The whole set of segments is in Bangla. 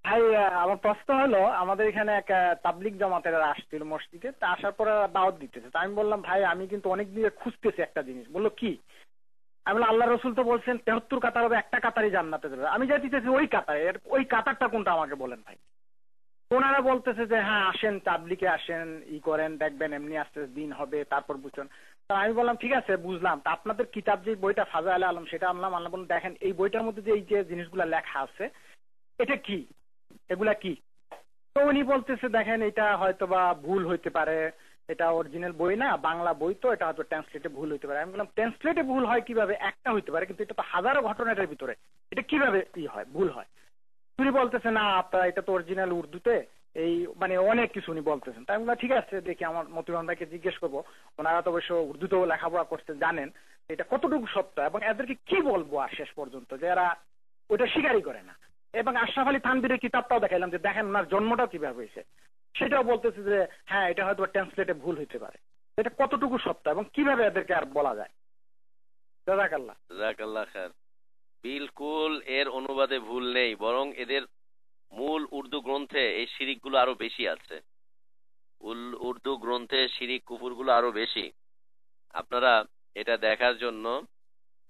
ভাই, আমার প্রশ্ন হলো, আমাদের এখানে এক তাবলিগ জামাতের আসছিল মসজিদে, তা আসার পরে দাওয়াত দিতেছে। তা আমি বললাম, ভাই আমি কিন্তু অনেক দিন ধরে খুঁজতেছি একটা জিনিস। বললো কি? আমি বললাম, আল্লাহ রসুল তো বলছেন 73 কাতার হবে, একটা কাতারই জান্নাতে যাবে। আমি যা দিতেছি ওই কাতারে, ওই কাতারটা কোনটা আমাকে বলেন ভাই। ওনারা বলতেছে যে হ্যাঁ আসেন, তাবলিগে আসেন, ই করেন, দেখবেন এমনি আস্তে আস্তে দিন হবে, তারপর বুঝছেন। তা আমি বললাম ঠিক আছে বুঝলাম, তা আপনাদের কিতাব যে বইটা ফাজাইল আলম সেটা আনলাম। আল্লাহ বলুন দেখেন এই বইটার মধ্যে যে এই যে জিনিসগুলা লেখা আছে এটা কি, এগুলা কি? তো উনি বলতেছে দেখেন এটা হয়তো বা ভুল হইতে পারে, এটা অরিজিনাল বই না, বাংলা বই, তো এটা হয়তো ট্রান্সলেটে ভুল হইতে পারে। আমি বললাম ট্রান্সলেটে ভুল হয় কিভাবে? একটা হইতে পারে, কিন্তু এটা তো হাজারো ঘটনাটার ভিতরে, এটা কিভাবে ই হয়, ভুল হয়? উনি বলতেছে না আপনার এটা তো অরিজিনাল উর্দুতে, এই মানে অনেক কিছু উনি বলতেছেন। তাই আমি বললাম ঠিক আছে দেখি, আমার মতিউর ভাইকে জিজ্ঞেস করবো। ওনারা তো অবশ্য উর্দুতেও লেখাপড়া করতে জানেন, এটা কতটুকু সত্য, এবং এদেরকে কি বলবো আর শেষ পর্যন্ত, যে এরা ওইটা স্বীকারই করে না। এবং আশরাফ আলী থানভীরের কিতাবটাও দেখাইলাম যে দেখেন ওনার জন্মটাও কিভাবে হয়েছে, সেটাও বলতেছে যে হ্যাঁ এটা হয়তো ট্রান্সলেটে ভুল হইতে পারে। এটা কতটুকু সত্য এবং কিভাবে এদেরকে আর বলা যায়? জাযাকাল্লাহ। জাযাকাল্লাহ খায়ের। বিলকুল এর অনুবাদে ভুল নেই, বরং এদের মূল উর্দু গ্রন্থে এই শিরিকগুলো আরো বেশি আছে। উর্দু গ্রন্থে শিরিক কুফুরগুলো আরো বেশি। আপনারা এটা দেখার জন্য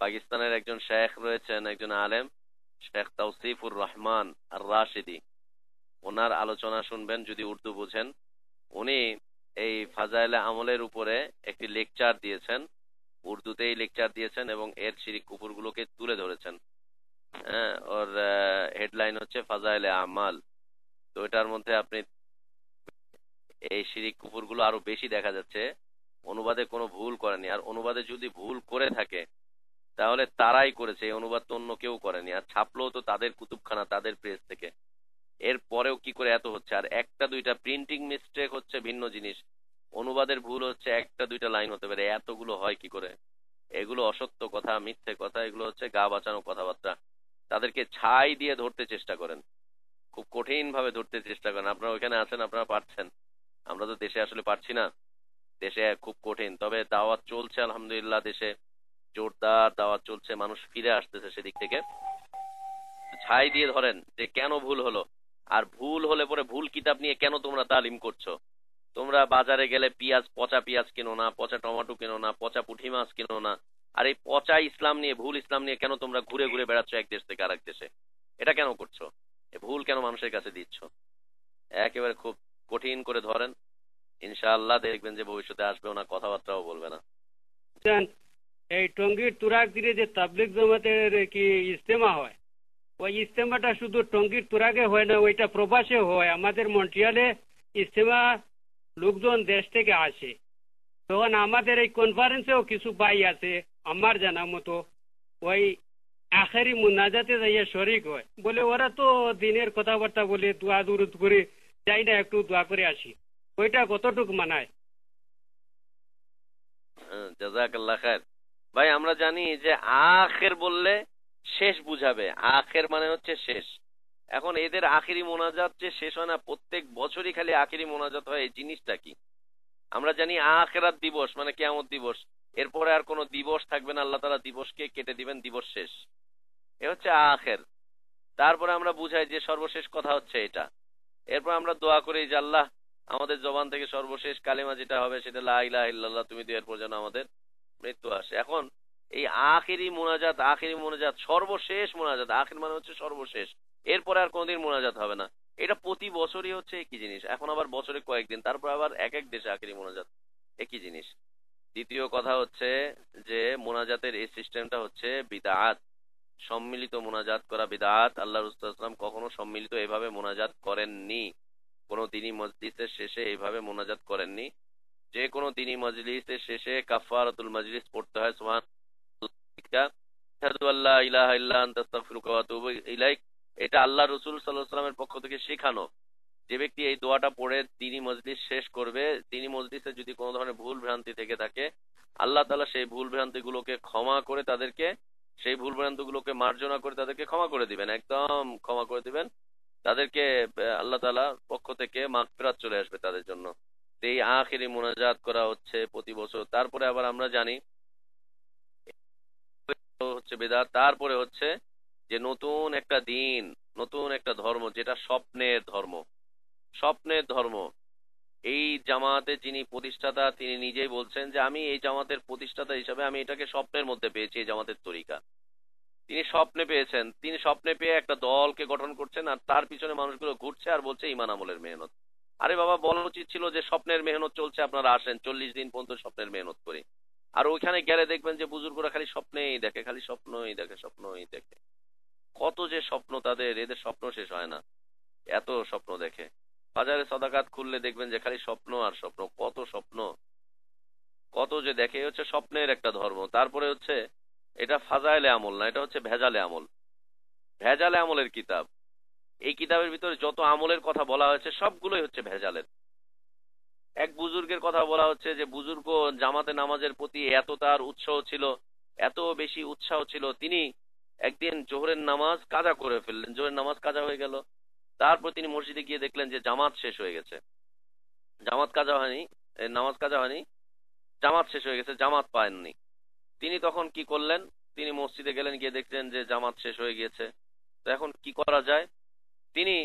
পাকিস্তানের একজন শেখ রয়েছেন, একজন আলেম, শেখ তাওসিফুর রহমান আর রাশিদি, ওনার আলোচনা শুনবেন যদি উর্দু বুঝেন। উনি এই ফাজাইলে আমলের উপরে একটি লেকচার দিয়েছেন, উর্দুতেই লেকচার দিয়েছেন এবং এর শিরিক কুফুরগুলোকে তুলে ধরেছেন। হ্যাঁ, ওর হেডলাইন হচ্ছে ফাজাইলে আমাল। তো এটার মধ্যে আপনি এই শিরিক কুফুরগুলো আরো বেশি দেখা যাচ্ছে। অনুবাদে কোনো ভুল করেনি, আর অনুবাদে যদি ভুল করে থাকে তাহলে তারাই করেছে, এই অনুবাদ তো অন্য কেউ করেনি। আর ছাপলেও তো তাদের কুতুবখানা, তাদের প্রেস থেকে। এর পরেও কি করে এত হচ্ছে? আর একটা দুইটা প্রিন্টিং মিস্টেক হচ্ছে ভিন্ন জিনিস, অনুবাদের ভুল হচ্ছে একটা দুইটা লাইন হতে পারে, এতগুলো হয় কি করে? এগুলো অসত্য কথা, মিথ্যে কথা, এগুলো হচ্ছে গা বাঁচানো কথাবার্তা। তাদেরকে ছাই দিয়ে ধরতে চেষ্টা করেন, খুব কঠিন ভাবে ধরতে চেষ্টা করেন। আপনারা ওইখানে আছেন, আপনারা পারছেন, আমরা তো দেশে আসলে পারছি না। দেশে খুব কঠিন, তবে দাওয়াত চলছে আলহামদুলিল্লাহ। দেশে জোরদার দাওয়াত চলছে, মানুষ ফিরে আসতেছে সেদিক থেকে। ছাই দিয়ে ধরেন যে কেন ভুল হলো, আর ভুল হলে পরে ভুল কিতাব নিয়ে কেন তোমরা তালিম করছো। তোমরা বাজারে গেলে পেঁয়াজ, পচা পেঁয়াজ কিনো না, পচা টমেটো কিনো না, পচা পুঁটি মাছ কিনো না। আর এই পচা ইসলাম নিয়ে, ভুল ইসলাম নিয়ে কেন তোমরা ঘুরে ঘুরে বেড়াচ্ছ এক দেশ থেকে আরেক দেশে? এটা কেন করছো? এ ভুল কেন মানুষের কাছে দিচ্ছ? একেবারে খুব কঠিন করে ধরেন, ইনশাআল্লাহ দেখবেন যে ভবিষ্যতে আসবেও না, কথাবার্তাও বলবে না। জান, এই টঙ্গীর তুরাগ দিলে যে তাবলিগ জমাতের কি ইজতেমা হয়, ওই ইজতেমাটা শুধু টঙ্গীর তুরাগে হয় না, ওইটা প্রবাসে হয়। আমাদের মন্ট্রিয়ালে ইজতেমা লোকজন দেশ থেকে আসে, তখন আমাদের এই কনফারেন্সেও কিছু ভাই আছে আমার জানা মতো, ওই আখেরি মুনাজাতে যাইয়া শরিক হয়। বলে ওরা তো দিনের কথাবার্তা বলে, দোয়া দুরুদ করে যাই না, একটু দোয়া করে আসি। ওইটা কতটুকু মানায়? জাযাকাল্লাহ খায়ের। ভাই আমরা জানি যে আখের বললে শেষ বুঝাবে, আখের মানে হচ্ছে শেষ। এখন এদের আখেরি মোনাজাত যে শেষ হয় না, প্রত্যেক বছরই খালি আখেরি মোনাজাত হয়, এই জিনিসটা কি? আমরা জানি আখিরাত দিবস মানে কিয়ামত দিবস, এরপরে আর কোনো দিবস থাকবে না, আল্লাহ তাআলা দিবসকে কেটে দিবেন, দিবস শেষ। এ হচ্ছে আখের। তারপরে আমরা বুঝাই যে সর্বশেষ কথা হচ্ছে এটা। এরপর আমরা দোয়া করি যে আল্লাহ আমাদের জবান থেকে সর্বশেষ কালিমা যেটা হবে সেটা লা ইলাহা ইল্লাল্লাহ, তুমি দিও, এরপর যেন আমাদের মৃত্যু আসে। এখন এই আখেরি মোনাজাত, আখেরি মোনাজাত, সর্বশেষ মোনাজাত, আখির মানে হচ্ছে সর্বশেষ, এরপরে আর কোনোদিন মোনাজাত হবে না। এটা প্রতি বছরই হচ্ছে একই জিনিস, এখন আবার বছরে কয়েকদিন, তারপর আবার এক এক দেশে আখেরি মোনাজাত, একই জিনিস। দ্বিতীয় কথা হচ্ছে যে মোনাজাতের এই সিস্টেমটা হচ্ছে বিদআত, সম্মিলিত মোনাজাত করা বিদআত। আল্লাহ রাসূল সাল্লাল্লাহু আলাইহি ওয়াসাল্লাম কখনো সম্মিলিত এভাবে মোনাজাত করেননি, কোনো দিনই মজলিসের শেষে এইভাবে মোনাজাত করেননি। যে কোনো দিনই মজলিসের শেষে কাফারাতুল মজলিস পড়তে হয়, সুবহানাল্লাহ, আশহাদু আল্লা ইলাহা ইল্লা আনতা আস্তাগফিরুকা ওয়া আতুবু ইলাইক। এটা আল্লাহ রাসূল সাল্লাল্লাহু আলাইহি ওয়াসাল্লামের পক্ষ থেকে শেখানো। যে ব্যক্তি এই দোয়াটা পড়ে তিনি মজলিস শেষ করবে, তিনি মজলিসে যদি কোনো ধরনের ভুল ভ্রান্তি থেকে থাকে, আল্লাহ তাআলা সেই ভুল ভ্রান্তি গুলোকে ক্ষমা করে তাদেরকে, সেই ভুল ভ্রান্তি গুলোকে মার্জনা করে তাদেরকে ক্ষমা করে দিবেন, একদম ক্ষমা করে দিবেন তাদেরকে। আল্লাহ তাআলা পক্ষ থেকে মাগফিরাত চলে আসবে তাদের জন্য। তো এই আখিরি মোনাজাত করা হচ্ছে প্রতি বছর। তারপরে আবার আমরা জানি হচ্ছে বেদাত। তারপরে হচ্ছে যে নতুন একটা দিন, নতুন একটা ধর্ম, যেটা স্বপ্নের ধর্ম। স্বপ্নের ধর্ম। এই জামাতে যিনি প্রতিষ্ঠাতা তিনি নিজেই বলছেন যে আমি এই জামাতের প্রতিষ্ঠাতা হিসাবে আমি এটাকে স্বপ্নের মধ্যে পেয়েছি, এই জামাতের তরিকা তিনি স্বপ্নে পেয়েছেন। তিনি স্বপ্নে পেয়ে একটা দলকে গঠন করছেন, আর তার পিছনে মানুষগুলো ঘুরছে আর বলছে ইমান আমলের মেহনত। আরে বাবা, বলা উচিত ছিল যে স্বপ্নের মেহনত চলছে, আপনারা আসেন 40 দিন পর্যন্ত স্বপ্নের মেহনত করি। আর ওইখানে গেলে দেখবেন যে বুজুর্গরা খালি স্বপ্নেই দেখে, খালি স্বপ্নই দেখে, স্বপ্নই দেখে। কত যে স্বপ্ন তাদের, এদের স্বপ্ন শেষ হয় না, এত স্বপ্ন দেখে। বাজারে সদাকাত খুললে দেখবেন যে খালি স্বপ্ন আর স্বপ্ন, কত স্বপ্ন, কত যে দেখে। এই হচ্ছে স্বপ্নের একটা ধর্ম। তারপরে হচ্ছে এটা ফাজাইলে আমল না, এটা হচ্ছে ভেজালে আমল। ভেজালে আমলের কিতাব। এই কিতাবের ভিতরে যত আমলের কথা বলা হয়েছে সবগুলোই হচ্ছে ভেজালের। এক বুজুর্গের কথা বলা হচ্ছে যে বুজুর্গ জামাতে নামাজের প্রতি এত তার উৎসাহ ছিল, এত বেশি উৎসাহ ছিল, তিনি একদিন জোহরের নামাজ কাজা করে ফেললেন। জোহরের নামাজ কাজা হয়ে গেল। তারপর তিনি মসজিদে গিয়ে দেখলেন যে জামাত শেষ হয়ে গেছে। জামাত কাজা হয়নি, নামাজ কাজা হয়নি, জামাত শেষ হয়ে গেছে, জামাত পায়ননি। তিনি তখন কি করলেন? তিনি মসজিদে গেলেন, গিয়ে দেখলেন যে জামাত শেষ হয়ে গিয়েছে। তো এখন কি করা যায়? তিনি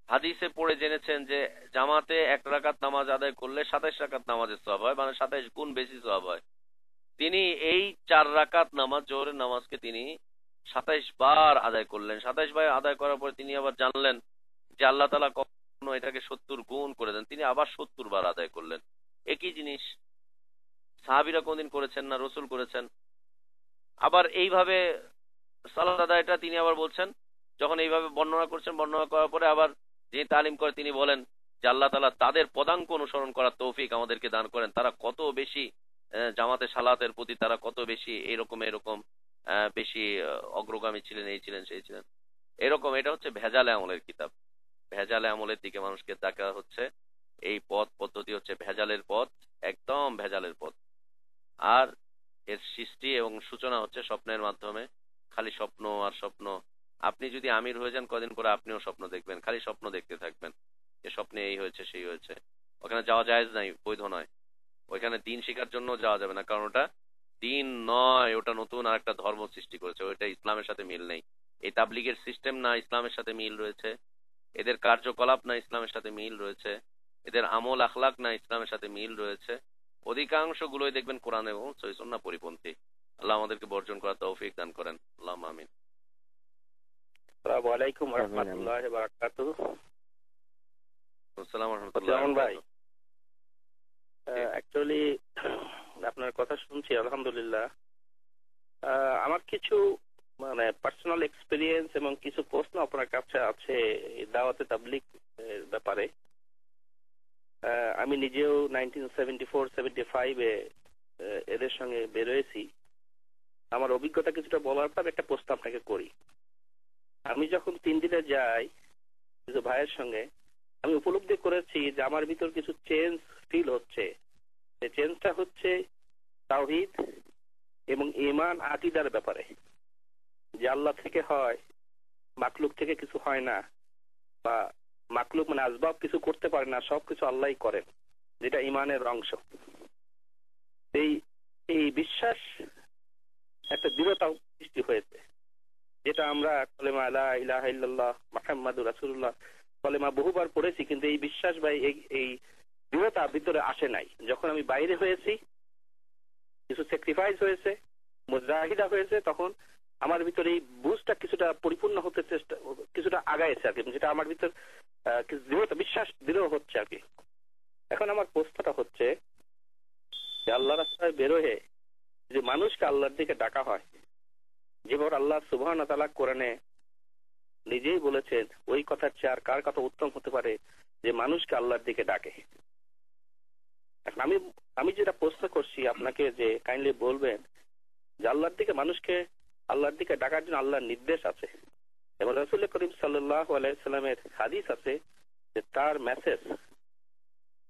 হাদিসে পড়ে জেনেছেন যে জামাতে 1 রাকাত নামাজ আদায় করলে 27 রাকাত নামাজের সওয়াব হয়, মানে 27 গুণ বেশি সওয়াব হয়। তিনি এই 4 রাকাত নামাজ, জোহরের নামাজকে তিনি 27 বার আদায় করলেন। 27 বার আদায় করার পরে তিনি আবার জানলেন যে আল্লাহ তাআলা কখনো এটাকে 70 গুণ করে দেন। তিনি আবার 70 বার আদায় করলেন। একই জিনিস সাহাবীরা কোনদিন করেছেন না, রসুল করেছেন। আবার এইভাবে সালাত আদায়টা তিনি আবার বলছেন, যখন এইভাবে বর্ণনা করছেন, বর্ণনা করার পরে আবার যিনি তালিম করে তিনি বলেন যে আল্লাহ তাআলা তাদের পদাঙ্ক অনুসরণ করার তৌফিক আমাদেরকে দান করেন। তারা কত বেশি জামাতে সালাতের প্রতি তারা কত বেশি এরকম বেশি অগ্রগামী ছিলেন, এই ছিলেন, সেই ছিলেন, এরকম। এটা হচ্ছে ভেজালে আমলের কিতাব। ভেজালে আমলের দিকে মানুষকে ডাকা হচ্ছে। এই পথ পদ্ধতি হচ্ছে ভেজালের পথ, একদম ভেজালের পথ। আর এর সৃষ্টি এবং সূচনা হচ্ছে স্বপ্নের মাধ্যমে। খালি স্বপ্ন আর স্বপ্ন। আপনি যদি আমির হয়ে যান, কদিন পরে আপনিও স্বপ্ন দেখবেন, খালি স্বপ্ন দেখতে থাকবেন যে স্বপ্নে এই হয়েছে, সেই হয়েছে। ওখানে যাওয়া জায়েজ নাই, বৈধ নয়। ওইখানে দিন শেখার জন্য যাওয়া যাবে না, কারণ ওটা দিন নয়, ওটা নতুন আর একটা ধর্ম সৃষ্টি করেছে, ওইটা ইসলামের সাথে মিল নেই। এই তাবলিগের সিস্টেম না ইসলামের সাথে মিল রয়েছে, এদের কার্যকলাপ না ইসলামের সাথে মিল রয়েছে, এদের আমল আখলাক না ইসলামের সাথে মিল রয়েছে। অধিকাংশ গুলোই দেখবেন কোরআন এবং সহিহ সুন্নাহ পরিপন্থী। আল্লাহ আমাদেরকে বর্জন করার তৌফিক দান করেন। আল্লাহুম্মা আমিন। আসসালামু আলাইকুম ওয়া রাহমাতুল্লাহি ওয়া বারাকাতুহু। আসসালামু আলাইকুম ভাই, অ্যাকচুয়ালি আপনার কথা শুনছি, আলহামদুলিল্লাহ। আমার কিছু মানে পার্সোনাল এক্সপেরিয়েন্স এবং কিছু প্রশ্ন আপনার কাছে আছে দাওয়াতে তাবলীগ ব্যাপারে। আমি নিজেও 1974-75-এ এদের সঙ্গে বেরোয়েছি। আমার অভিজ্ঞতা কিছুটা বলার পর একটা প্রশ্ন আপনাকে করি। আমি যখন 3 দিনে যাই কিছু ভাইয়ের সঙ্গে, আমি উপলব্ধি করেছি যে আমার ভিতর কিছু চেঞ্জ ফিল হচ্ছে। এই চেঞ্জটা হচ্ছে তাওহীদ এবং ঈমান আকীদার ব্যাপারে, যে আল্লাহ থেকে হয়, মাখলুক থেকে কিছু হয় না, বা মাখলুক মানে আসবাব কিছু করতে পারে না, সবকিছু আল্লাহই করেন, যেটা ঈমানের অংশ। এই বিশ্বাস একটা দৃঢ়তা সৃষ্টি হয়েছে, যেটা আমরা কলেমা লা ইলাহা ইল্লাল্লাহ মুহাম্মাদুর রাসূলুল্লাহ কলেমা বহুবার পড়েছি, কিন্তু এই বিশ্বাস বা এই দৃঢ়তা ভিতরে আসে নাই। যখন আমি বাইরে হয়েছি, কিছু স্যাক্রিফাইস হয়েছে, মুজাহিদা হয়েছে, তখন আমার ভিতরে এই বুঝটা কিছুটা পরিপূর্ণ হতে কিছুটা আগাইছে আর কি, যেটা আমার ভিতর দৃঢ়তা বিশ্বাস দৃঢ় হচ্ছে আর কি। এখন আমার প্রশ্নটা হচ্ছে যে আল্লাহ রাস্তায় বেরোয় যে মানুষকে আল্লাহর দিকে ডাকা হয়, যেভাবে আল্লাহ সুবহানাহু ওয়া তাআলা কোরআনে নিজেই বলেছেন, ওই কথার চেয়ে আর কার কথা উত্তম হতে পারে যে মানুষকে আল্লাহর দিকে ডাকে। এখন আমি যেটা প্রশ্ন করছি আপনাকে, যে কাইন্ডলি বলবেন যে আল্লাহর দিকে মানুষকে আল্লাহর দিকে ডাকার জন্য আল্লাহর নির্দেশ আছে, এবং রাসূল করিম সাল্লাল্লাহু আলাইহি ওয়াসাল্লামের হাদিস আছে যে তার মেসেজ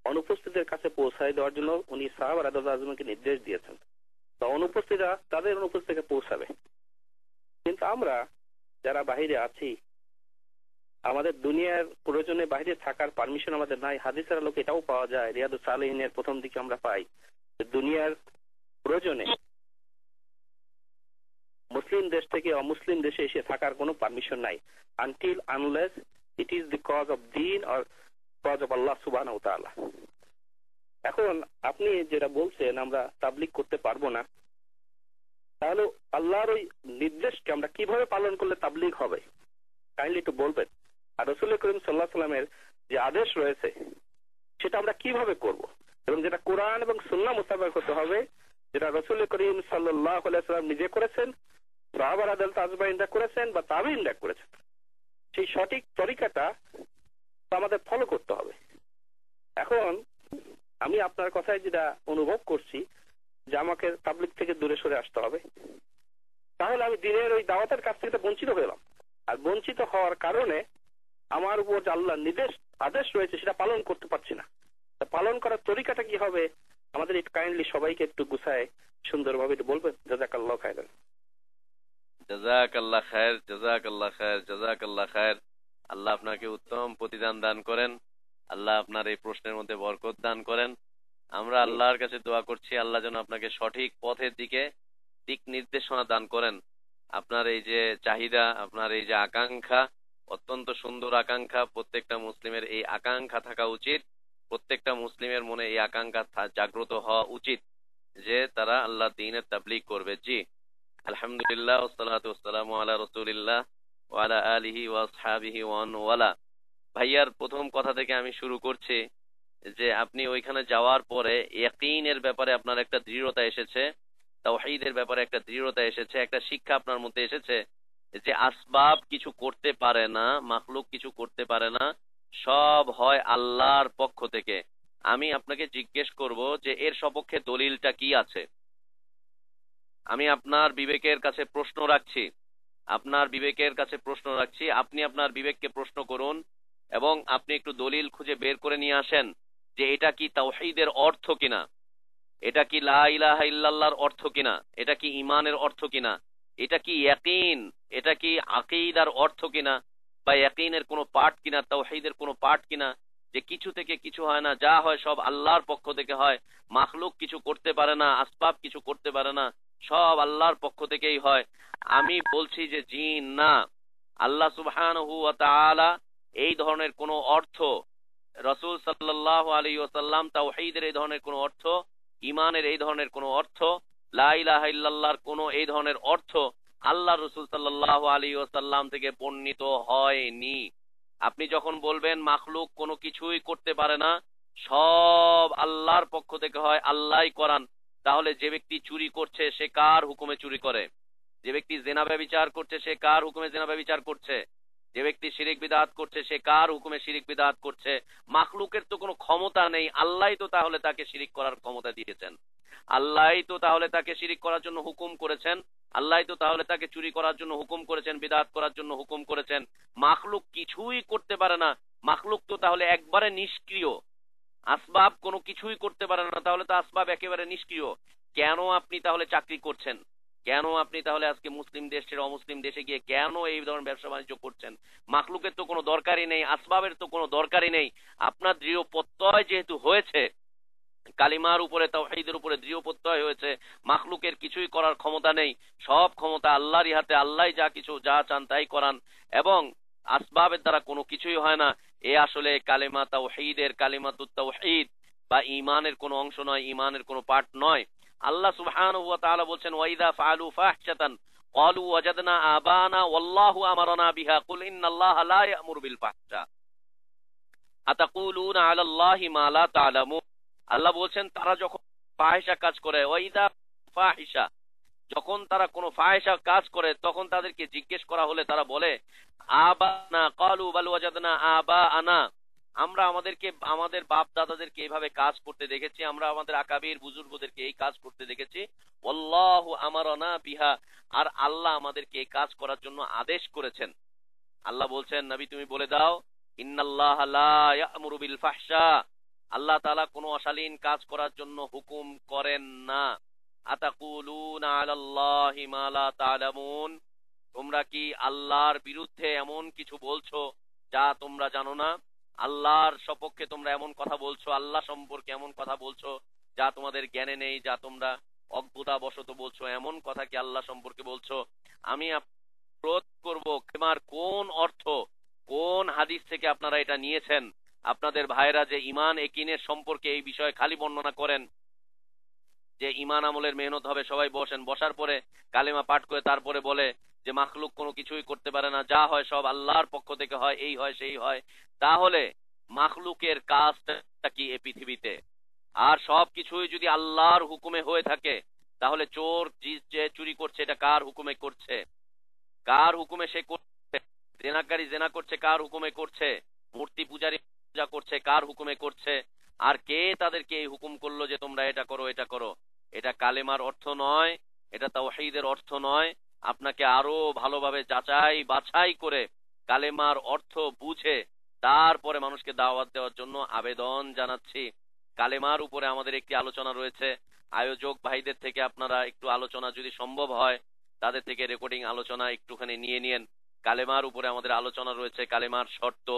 অনুপস্থিতদের কাছে পৌঁছায় দেওয়ার জন্য উনি সাহাবা রাদিয়াল্লাহু আনহুকে নির্দেশ দিয়েছেন। তো অনুপস্থিতরা তাদের অনুপস্থিতিকে পৌঁছাবে। কিন্তু আমরা যারা বাইরে আছি, আমাদের দুনিয়ার প্রয়োজনে বাইরে থাকার পারমিশন আমাদের নাই। হাদিসের আলোকে এটাও পাওয়া যায়, রিয়াদুস সালিহিনের প্রথম দিকে আমরা পাই দুনিয়ার প্রয়োজনে মুসলিম দেশ থেকে অমুসলিম দেশে এসে থাকার কোনো পারমিশন নাই, until unless it is the cause of দিন অর কজ অফ আল্লাহ সুবহানাহু ওয়া তাআলা। এখন আপনি যেটা বলছেন আমরা তাবলিগ করতে পারবো না, তাহলে আল্লাহর ওই নির্দেশকে আমরা কিভাবে পালন করলে তাবলিগ হবে কাইন্ডলি একটু বলবেন। আর রাসূল করিম সাল্লাল্লাহু আলাইহি ওয়াসাল্লামের যে আদেশ রয়েছে সেটা আমরা কিভাবে করব, এবং যেটা কোরআন এবং সুন্নাহ মোতাবেক হতে হবে, যেটা রাসূল করিম সাল্লাল্লাহু আলাইহি ওয়াসাল্লাম নিজে করেছেন, সাহাবা রাদিয়াল্লাহু তাজবাইনরা করেছেন বা তাবিঈনরা করেছেন, সেই সঠিক তরিকাটা আমাদের ফলো করতে হবে। এখন আমি আপনার কথায় যেটা অনুভব করছি যে আমাকে তাবলিগ থেকে দূরে সরে আসতে হবে, তাহলে আমি দিনের ওই দাওয়াতের কাছ থেকে বঞ্চিত হলাম। আর বঞ্চিত হওয়ার কারণে আমার উপর যে আল্লাহর নির্দেশ আদেশ রয়েছে সেটা পালন করতে পারছি না। পালন করার তরিকাটা কি হবে আমাদের একটু কাইন্ডলি সবাইকে একটু গুছায় সুন্দরভাবে একটু বলবেন। জাযাকাল্লাহু খাইরান। জাযাকাল্লাহ খায়ের, জাযাকাল্লাহ খায়ের, জাযাকাল্লাহ খায়ের। আল্লাহ আপনাকে উত্তম প্রতিদান দান করেন, আল্লাহ আপনার এই প্রশ্নের মধ্যে বরকত দান করেন। আমরা আল্লাহর কাছে দোয়া করছি আল্লাহ যেন আপনাকে সঠিক পথের দিকে দিক নির্দেশনা দান করেন। আপনার এই যে চাহিদা, আপনার এই যে আকাঙ্ক্ষা, অত্যন্ত সুন্দর আকাঙ্ক্ষা, প্রত্যেকটা মুসলিমের এই আকাঙ্ক্ষা থাকা উচিত, প্রত্যেকটা মুসলিমের মনে এই আকাঙ্ক্ষা জাগ্রত হওয়া উচিত যে তারা আল্লাহ দ্বীনের তাবলীগ করবে। জি আলহামদুলিল্লাহ, ওয়াসসালাতু ওয়াসসালামু আলা রাসূলিল্লাহ ওয়া আলা আলিহি ওয়া আসহাবিহি ওয়া মান ওয়ালা। ভাইয়ার প্রথম কথা থেকে আমি শুরু করছি যে আপনি ওইখানে যাওয়ার পরে ইয়াকিনের ব্যাপারে আপনার একটা দৃঢ়তা এসেছে, তাওহীদের ব্যাপারে একটা দৃঢ়তা এসেছে, একটা শিক্ষা আপনার মধ্যে এসেছে যে আসবাব কিছু করতে পারে না, মাখলুক কিছু করতে পারে না, সব হয় আল্লাহর পক্ষ থেকে। আমি আপনাকে জিজ্ঞেস করব যে এর সপক্ষে দলিলটা কি আছে। আমি আপনার বিবেকের কাছে প্রশ্ন রাখছি, আপনার বিবেকের কাছে প্রশ্ন রাখছি, আপনি আপনার বিবেককে প্রশ্ন করুন এবং আপনি একটু দলিল খুঁজে বের করে নিয়ে আসেন যে এটা কি তাওহীদের অর্থ কিনা, এটা কি লা ইলাহা ইল্লাল্লাহর অর্থ কিনা, এটা কি ঈমানের অর্থ কিনা, এটা কি ইয়াকিন, এটা কি আকীদার অর্থ কিনা, বা ইয়াকিনের কোনো পার্ট কিনা, তাওহীদের কোনো পার্ট কিনা, যে কিছু থেকে কিছু হয় না, যা হয় সব আল্লাহর পক্ষ থেকে হয়, মাখলুক কিছু করতে পারে না, আসবাব কিছু করতে পারে না, সব আল্লাহর পক্ষ থেকেই হয়। আমি বলছি যে জিন না, আল্লাহ সুবহানাহু ওয়া তাআলা এই ধরনের কোনো অর্থ, রাসূল সাল্লাল্লাহু আলাইহি ওয়াসাল্লাম তাওহীদের এই ধরনের কোনো অর্থ, ঈমানের এই ধরনের কোনো অর্থ, লা ইলাহা ইল্লাল্লাহর কোনো এই ধরনের অর্থ আল্লাহ রাসূল সাল্লাল্লাহু আলাইহি ওয়াসাল্লাম থেকে বর্ণিত হয়নি। আপনি যখন বলবেন মাখলুক কোনো কিছুই করতে পারে না, সব আল্লাহর পক্ষ থেকে হয়, আল্লাহই করান, তাহলে যে ব্যক্তি চুরি করছে সে কার হুকুমে চুরি করে? যে ব্যক্তি জিনা ব্যভিচার করছে সে কার হুকুমে জিনা ব্যভিচার করছে? যে ব্যক্তি শিরিক বিদআত করছে সে কার হুকুমে শিরিক বিদআত করছে? মাখলুকের তো কোনো ক্ষমতা নেই, আল্লাহই তো তাহলে তাকে শিরিক করার ক্ষমতা দিয়েছেন, আল্লাহই তো তাহলে তাকে শিরিক করার জন্য হুকুম করেছেন, আল্লাহই তো তাহলে তাকে চুরি করার জন্য হুকুম করেছেন, বিদআত করার জন্য হুকুম করেছেন। মাখলুক কিছুই করতে পারে না, মাখলুক তো তাহলে একবারে নিষ্ক্রিয়, আসবাব কোনো কিছুই করতে পারে না, তাহলে তো আসবাব একেবারে নিষ্ক্রিয়। কেন আপনি তাহলে চাকরি করছেন? কেন আপনি তাহলে আজকে মুসলিম দেশ ছেড়ে অমুসলিম দেশে গিয়ে কেন এই ধরনের ব্যবসা বাণিজ্য করছেন? মাখলুকের তো কোনো দরকারই নেই, আসবাবের তো কোনো দরকারই নেই। আপনার দৃঢ় প্রত্যয় যেহেতু হয়েছে, কালিমার উপরে তাওহীদের উপরে দৃঢ় প্রত্যয় হয়েছে, মাখলুকের কিছুই করার ক্ষমতা নেই, সব ক্ষমতা আল্লাহরই হাতে, আল্লাহই যা কিছু যা চান তাই করান, এবং আসবাবের দ্বারা কোনো কিছুই হয় না। এ আসলে কালিমা তাওহীদের, কালিমাতুত তাওহীদ বা ঈমানের কোনো অংশ নয়, ঈমানের কোনো পার্ট নয়। আল্লাহ সুবহানাহু ওয়া তাআলা বলছেন ওয়াইদা ফাআলু ফাহশাতান ক্বালু ওয়াজাদনা আবানা ওয়াল্লাহু আমারানা বিহা কুল ইন্নাল্লাহা লা ইয়া'মুরু বিল ফাহশা আতাকুলুনা আলাল্লাহি মা লা তা'লামুন। আল্লাহ বলছেন তারা যখন ফাহিশা কাজ করে, ওয়াইদা ফাহিশা, যখন তারা কোনো ফাহিশা কাজ করে তখন তাদেরকে জিজ্ঞেস করা হলে তারা বলে আবানা, ক্বালু বাল ওয়াজাদনা আবানা, আমরা আমাদের বাপ দাদাদেরকে এইভাবে কাজ করতে দেখেছি, আমরা আমাদের আকাবির বুজুর্গদেরকে এই কাজ করতে দেখেছি, ওয়াল্লাহু আমারানা বিহা, আর আল্লাহ আমাদেরকে এই কাজ করার জন্য আদেশ করেছেন। আল্লাহ বলছেন নবী তুমি বলে দাও ইন্নাল্লাহা লা ইয়া'মুরু বিল ফাহশা, আল্লাহ তাআলা কোনো অশালীন কাজ করার জন্য হুকুম করেন না। আতাকুলুনা আলাল্লাহি মা লা তা'লামুন, তোমরা কি আল্লাহর বিরুদ্ধে এমন কিছু বলছো যা তোমরা জানো না? আল্লাহর সপক্ষে তোমরা এমন কথা বলছো, আল্লাহ সম্পর্কে এমন কথা বলছো যা তোমাদের জ্ঞানে নেই, যা তোমরা অজ্ঞতাবশত বলছো, এমন কথা কি আল্লাহ সম্পর্কে বলছো? আমি প্রশ্ন করব কালেমার কোন অর্থ, কোন হাদিস থেকে আপনারা এটা নিয়েছেন? আপনাদের ভাইরা যে ঈমান একিনের সম্পর্কে এই বিষয়ে খালি বর্ণনা করেন যে ঈমান আমলের মেহনত হবে, সবাই বসেন, বসার পরে কালেমা পাঠ করে তারপরে বলে যে মাখলুক কোনো কিছুই করতে পারে না, যা হয় সব আল্লাহর পক্ষ থেকে হয়, এই হয় সেই হয়। তাহলে মাখলুকের কাজটা কি এই পৃথিবীতে? আর সব কিছুই যদি আল্লাহর হুকুমে হয়ে থাকে, তাহলে চোর যে চুরি করছে এটা কার হুকুমে করছে? কার হুকুমে সে করছে? জেনাকারী জেনা করছে কার হুকুমে করছে? মূর্তি পূজারী পূজা করছে কার হুকুমে করছে? আর কে তাদেরকে এই হুকুম করলো যে তোমরা এটা করো এটা করো? এটা কালেমার অর্থ নয়, এটা তাওহীদের অর্থ নয়। আপনাকে আরো ভালোভাবে যাচাই বাছাই করে কালেমার অর্থ বুঝে তারপরে মানুষকে দাওয়াত দেওয়ার জন্য আবেদন জানাচ্ছি। কালেমার উপরে আমাদের একটি আলোচনা রয়েছে, আয়োজক ভাইদের থেকে আপনারা একটু আলোচনা যদি সম্ভব হয় তাদের থেকে রেকর্ডিং আলোচনা একটুখানি নিয়ে নিন। কালেমার উপরে আমাদের আলোচনা রয়েছে, কালেমার শর্ত,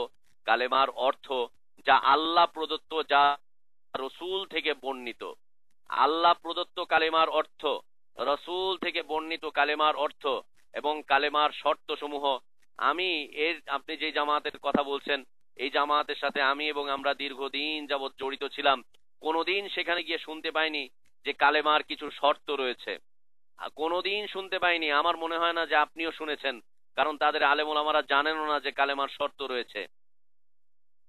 কালেমার অর্থ, যা আল্লাহ প্রদত্ত, যা রসূল থেকে বর্ণিত। আল্লাহ প্রদত্ত কালেমার অর্থ, রসূল থেকে বর্ণিত কালেমার অর্থ এবং কালেমার শর্ত সমূহ। আপনি যে জামাতের কথা বলছেন, এই জামাতের সাথে আমি এবং আমরা দীর্ঘদিন যাবৎ জড়িত ছিলাম। কোনোদিন সেখানে গিয়ে শুনতে পাইনি যে কালেমার কিছু শর্ত রয়েছে, কোনোদিন শুনতে পাইনি। আমার মনে হয় না যে আপনিও শুনেছেন, কারণ তাদের আলেম ওলামারা জানেনও না যে কালেমার শর্ত রয়েছে।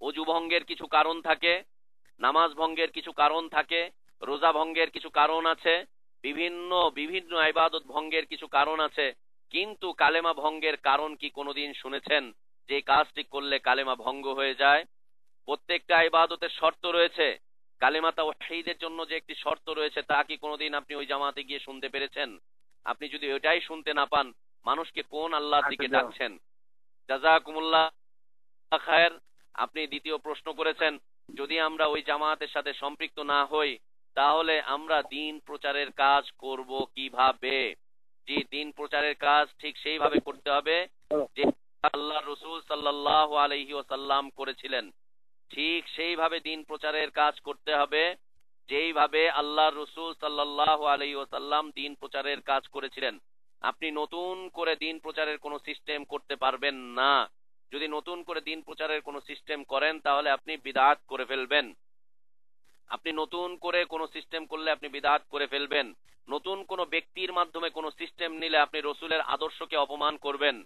অজু ভঙ্গের কিছু কারণ থাকে, নামাজ ভঙ্গের কিছু কারণ থাকে, রোজা ভঙ্গের কিছু কারণ আছে, বিভিন্ন বিভিন্ন ইবাদত ভঙ্গের কিছু কারণ আছে। কিন্তু কালেমা ভঙ্গের কারণ কি কোনোদিন শুনেছেন যে কাজটি করলে কালেমা ভঙ্গ হয়ে যায়? প্রত্যেকটা ইবাদতের শর্ত রয়েছে। কালেমা তাওহীদের জন্য যে একটি শর্ত রয়েছে, তা কি কোনোদিন আপনি ওই জামাতে গিয়ে শুনতে পেরেছেন? আপনি যদি ওইটাই শুনতে না পান, মানুষকে কোন আল্লাহর দিকে ডাকছেন? জাযাকুমুল্লাহ খায়ের। আপনি দ্বিতীয় প্রশ্ন করেছেন, যদি আমরা ওই জামাতের সাথে সম্পৃক্ত না হই তাহলে আমরা দিন প্রচারের কাজ করব কিভাবে? যে দিন প্রচারের কাজ ঠিক সেইভাবে করতে হবে যে আল্লাহ রসূল সাল্লাল্লাহু আলাইহি ওয়াসাল্লাম করেছিলেন। ঠিক সেইভাবে দিন প্রচারের কাজ করতে হবে যেইভাবে আল্লাহ রসূল সাল্লাল্লাহু আলাইহি ওয়াসাল্লাম দিন প্রচারের কাজ করেছিলেন। আপনি নতুন করে দিন প্রচারের কোনো সিস্টেম করতে পারবেন না। যদি নতুন করে দিন প্রচারের কোনো সিস্টেম করেন তাহলে আপনি বিদআত করে ফেলবেন। আপনি নতুন করে কোনো সিস্টেম করলে আপনি বিদআত করে ফেলবেন। নতুন কোনো ব্যক্তির মাধ্যমে কোনো সিস্টেম নিলে আপনি রসূলের আদর্শকে অপমান করবেন।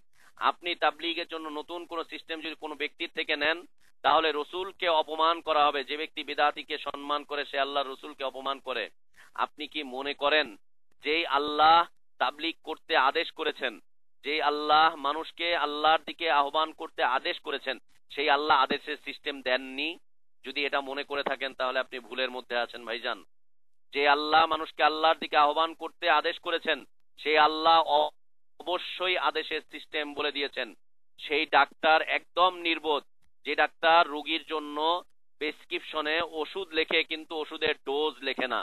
আপনি তাবলীগের জন্য নতুন কোনো সিস্টেম যদি কোনো ব্যক্তির থেকে নেন তাহলে রসূলকে অপমান করা হবে। যে ব্যক্তি বিদআতিকে সম্মান করে সে আল্লাহ রসূলকে অপমান করে। আপনি কি মনে করেন যেই আল্লাহ তাবলীগ করতে আদেশ করেছেন, যেই আল্লাহ মানুষকে আল্লাহর দিকে আহ্বান করতে আদেশ করেছেন, সেই আল্লাহ আদেশের সিস্টেম দেননি? যদি এটা মনে করে থাকেন তাহলে আপনি ভুলের মধ্যে আছেন ভাইজান। যে আল্লাহ মানুষকে আল্লাহর দিকে আহ্বান করতে আদেশ করেছেন, সেই আল্লাহ অবশ্যই আদেশের সিস্টেম বলে দিয়েছেন। সেই ডাক্তার একদম নির্বোধ যে ডাক্তার রোগীর জন্য প্রেসক্রিপশনে ওষুধ লেখে কিন্তু ওষুধের ডোজ লেখে না।